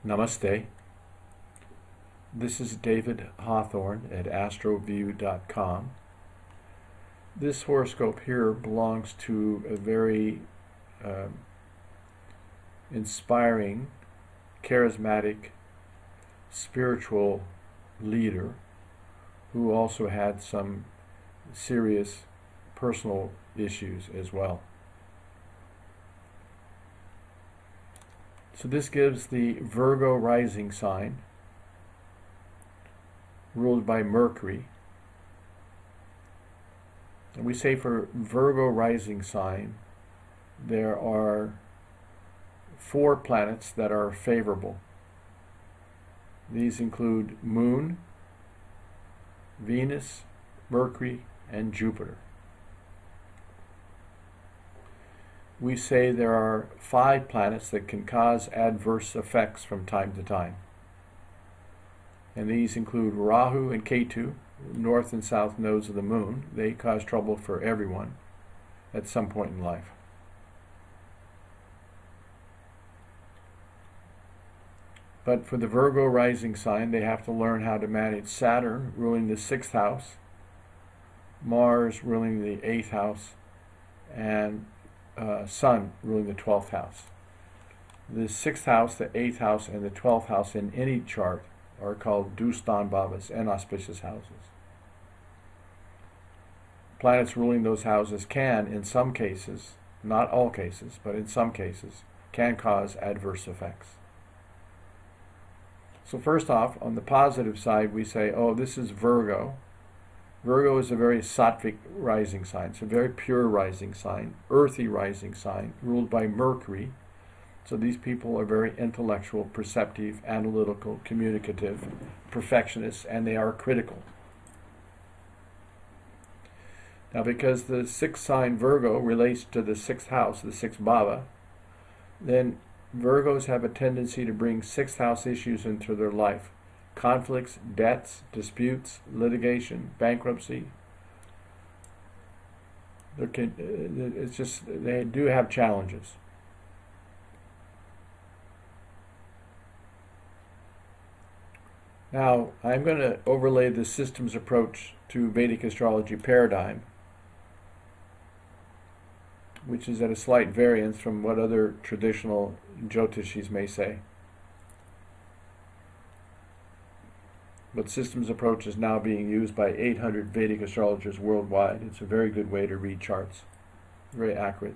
Namaste. This is David Hawthorne at astroview.com. This horoscope here belongs to a very inspiring, charismatic, spiritual leader who also had some serious personal issues as well. So this gives the Virgo rising sign, ruled by Mercury. And we say for Virgo rising sign, there are 4 planets that are favorable. These include Moon, Venus, Mercury, and Jupiter. We say there are 5 planets that can cause adverse effects from time to time. And these include Rahu and Ketu, north and south nodes of the moon. They cause trouble for everyone at some point in life. But for the Virgo rising sign, they have to learn how to manage Saturn ruling the 6th house, Mars ruling the 8th house, and Sun ruling the 12th house. The 6th house, the 8th house, and the 12th house in any chart are called Dustan Bhavas, inauspicious houses. Planets ruling those houses can, in some cases, not all cases, but in some cases, can cause adverse effects. So first off, on the positive side, we say, oh, this is Virgo. Virgo is a very sattvic rising sign. It's a very pure rising sign, earthy rising sign, ruled by Mercury. So these people are very intellectual, perceptive, analytical, communicative, perfectionists, and they are critical. Now, because the 6th sign Virgo relates to the 6th house, the 6th bhava, then Virgos have a tendency to bring 6th house issues into their life. Conflicts, debts, disputes, litigation, bankruptcy. It's just, they do have challenges. Now, I'm going to overlay the systems approach to Vedic astrology paradigm, which is at a slight variance from what other traditional Jyotishis may say. But systems approach is now being used by 800 Vedic astrologers worldwide. It's a very good way to read charts. Very accurate.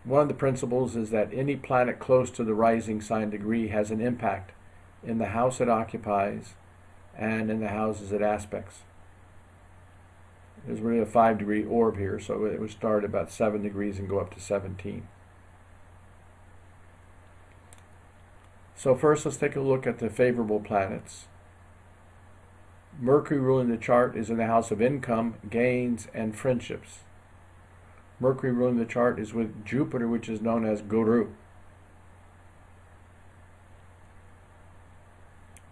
One of the principles is that any planet close to the rising sign degree has an impact in the house it occupies and in the houses it aspects. There's really a 5-degree orb here, so it would start about 7 degrees and go up to 17. So first, let's take a look at the favorable planets. Mercury ruling the chart is in the house of income, gains, and friendships. Mercury ruling the chart is with Jupiter, which is known as Guru.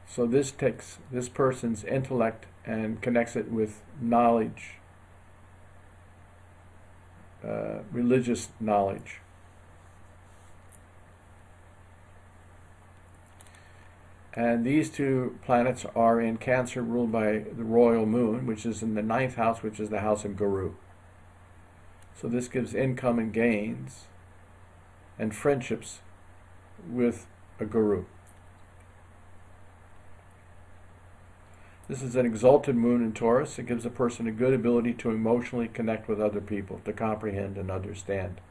So this takes this person's intellect and connects it with knowledge, religious knowledge. And these 2 planets are in Cancer, ruled by the royal moon, which is in the 9th house, which is the house of Guru. So this gives income and gains and friendships with a Guru. This is an exalted moon in Taurus. It gives a person a good ability to emotionally connect with other people, to comprehend and understand.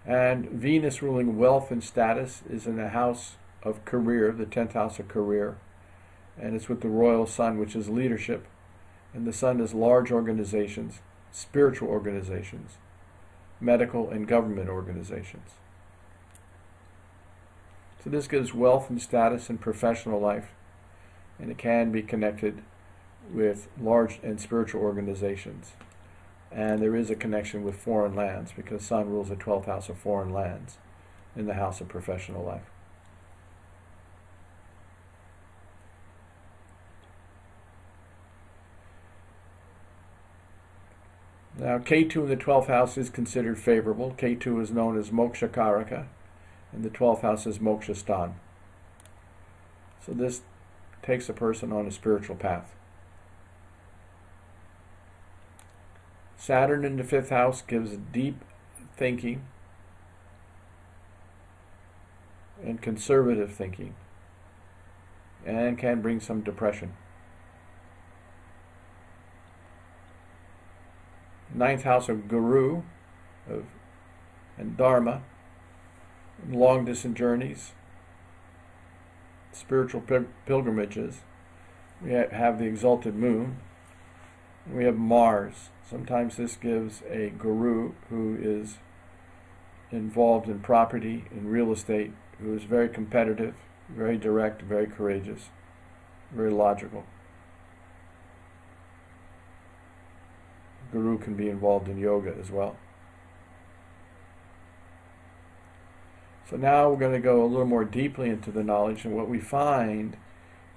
And Venus ruling wealth and status is in the house of career, the 10th house of career. And it's with the royal sun, which is leadership. And the sun is large organizations, spiritual organizations, medical and government organizations. So this gives wealth and status in professional life. And it can be connected with large and spiritual organizations. And there is a connection with foreign lands because Sun rules the 12th house of foreign lands in the house of professional life. Now, Ketu in the 12th house is considered favorable. Ketu is known as Moksha Karaka, and the 12th house is Moksha Stan. So this takes a person on a spiritual path. Saturn in the 5th house gives deep thinking and conservative thinking, and can bring some depression. 9th house of Guru and Dharma, long distance journeys, spiritual pilgrimages. We have the exalted moon. We have Mars. Sometimes this gives a guru who is involved in property, in real estate, who is very competitive, very direct, very courageous, very logical. Guru can be involved in yoga as well. So now we're going to go a little more deeply into the knowledge, and what we find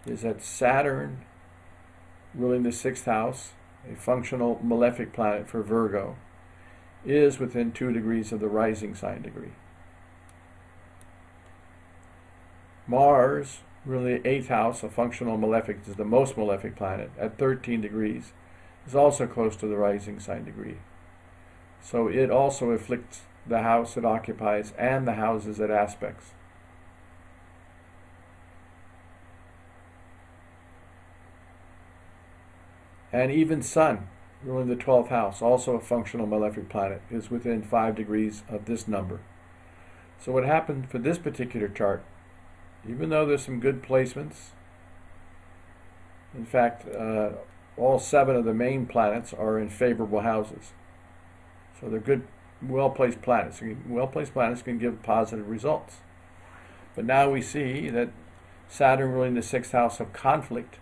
is that Saturn, ruling the 6th house, a functional malefic planet for Virgo, is within 2 degrees of the rising sign degree. Mars, ruling the 8th house, a functional malefic, is the most malefic planet, at 13 degrees, is also close to the rising sign degree. So it also afflicts the house it occupies and the houses it aspects. And even Sun, ruling the 12th house, also a functional malefic planet, is within 5 degrees of this number. So what happened for this particular chart, even though there's some good placements, in fact, all 7 of the main planets are in favorable houses. So they're good, well-placed planets. Well-placed planets can give positive results. But now we see that Saturn ruling the 6th house of conflict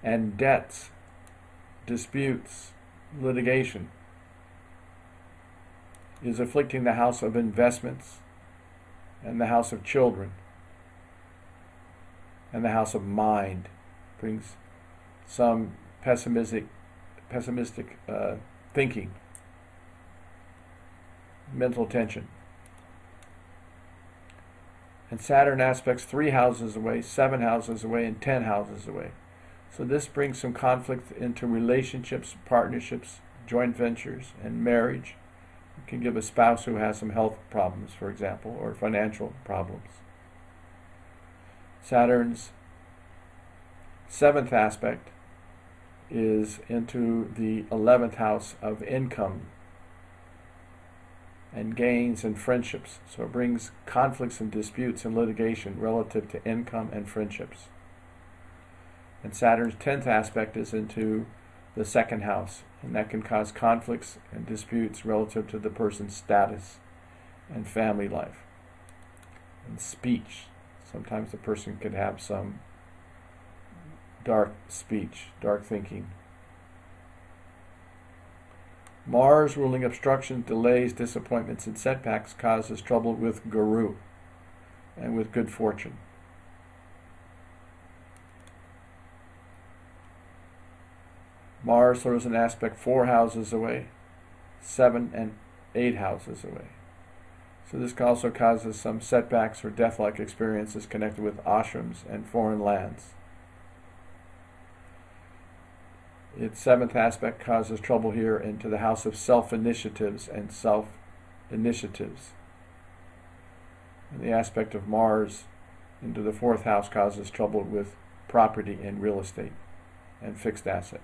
and debts, disputes, litigation, is afflicting the house of investments and the house of children and the house of mind. Brings some pessimistic thinking, mental tension. And Saturn aspects 3 houses away, 7 houses away, and 10 houses away. So this brings some conflict into relationships, partnerships, joint ventures, and marriage. It can give a spouse who has some health problems, for example, or financial problems. Saturn's 7th aspect is into the 11th house of income and gains and friendships. So it brings conflicts and disputes and litigation relative to income and friendships. And Saturn's 10th aspect is into the 2nd house, and that can cause conflicts and disputes relative to the person's status and family life and speech. Sometimes the person could have some dark speech, dark thinking. Mars, ruling obstructions, delays, disappointments, and setbacks, causes trouble with Guru and with good fortune. Mars throws an aspect 4 houses away, 7 and 8 houses away. So this also causes some setbacks or death-like experiences connected with ashrams and foreign lands. Its 7th aspect causes trouble here into the house of self-initiatives and self-initiatives. And the aspect of Mars into the 4th house causes trouble with property and real estate and fixed assets.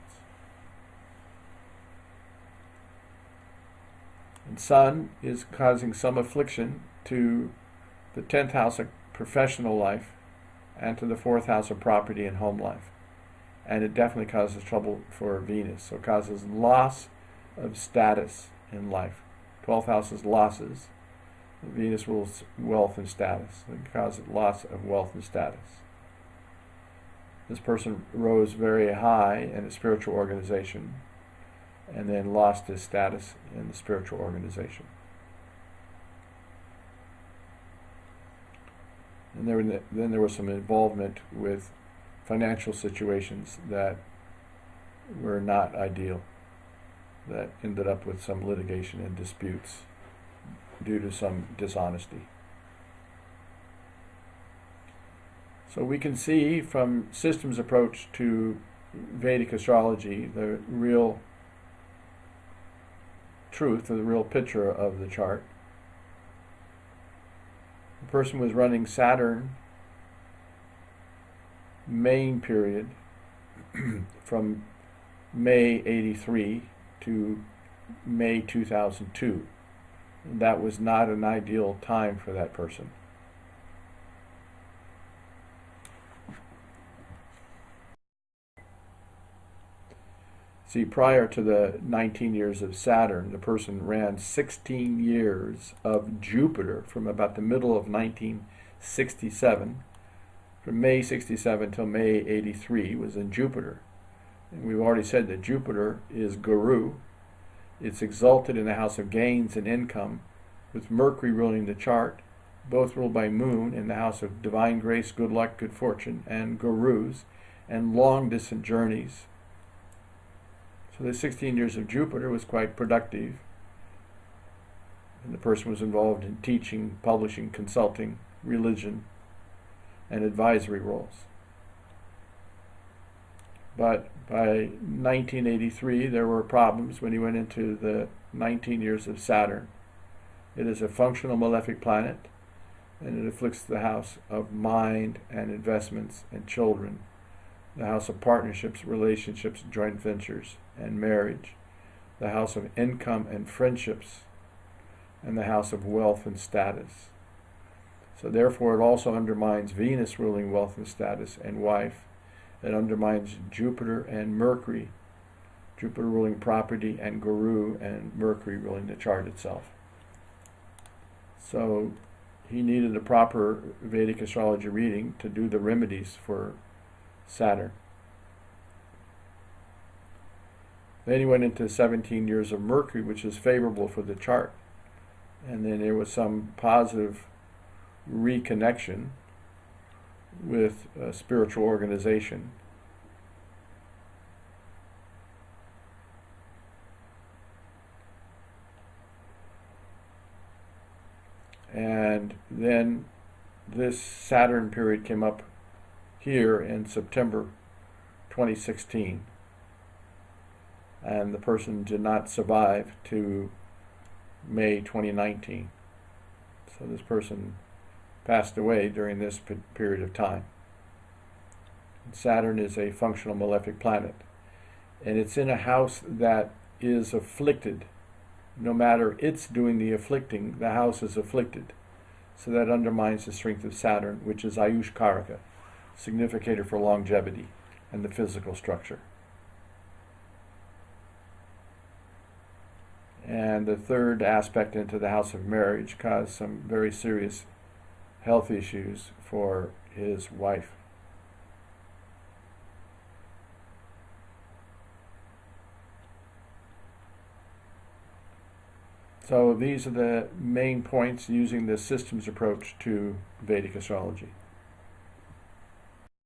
And Sun is causing some affliction to the 10th house of professional life and to the 4th house of property and home life. And it definitely causes trouble for Venus. So it causes loss of status in life. 12th house is losses. Venus rules wealth and status. It causes loss of wealth and status. This person rose very high in a spiritual organization and then lost his status in the spiritual organization. And then there was some involvement with financial situations that were not ideal. that ended up with some litigation and disputes due to some dishonesty. So we can see from systems approach to Vedic astrology the real truth, or the real picture of the chart. The person was running Saturn main period from May 83 to May 2002. That was not an ideal time for that person. See, prior to the 19 years of Saturn, the person ran 16 years of Jupiter from about the middle of 1967. From May 67 till May 83 was in Jupiter. And we've already said that Jupiter is Guru. It's exalted in the house of gains and income, with Mercury ruling the chart, both ruled by Moon in the house of divine grace, good luck, good fortune, and Gurus, and long distant journeys. So the 16 years of Jupiter was quite productive, and the person was involved in teaching, publishing, consulting, religion, and advisory roles. But by 1983, there were problems when he went into the 19 years of Saturn. It is a functional malefic planet, and it afflicts the house of mind and investments and children, the house of partnerships, relationships, joint ventures, and marriage, the house of income and friendships, and the house of wealth and status. So therefore it also undermines Venus ruling wealth and status and wife. It undermines Jupiter and Mercury, Jupiter ruling property and Guru, and Mercury ruling the chart itself. So he needed a proper Vedic astrology reading to do the remedies for Saturn. Then he went into 17 years of Mercury, which is favorable for the chart. And then there was some positive reconnection with a spiritual organization. And then this Saturn period came up here in September 2016. And the person did not survive to May 2019. So this person passed away during this period of time. Saturn is a functional malefic planet, and it's in a house that is afflicted. No matter it's doing the afflicting, the house is afflicted. So that undermines the strength of Saturn, which is Ayush Karaka, significator for longevity and the physical structure. And the third aspect into the house of marriage caused some very serious health issues for his wife. So these are the main points using the systems approach to Vedic astrology.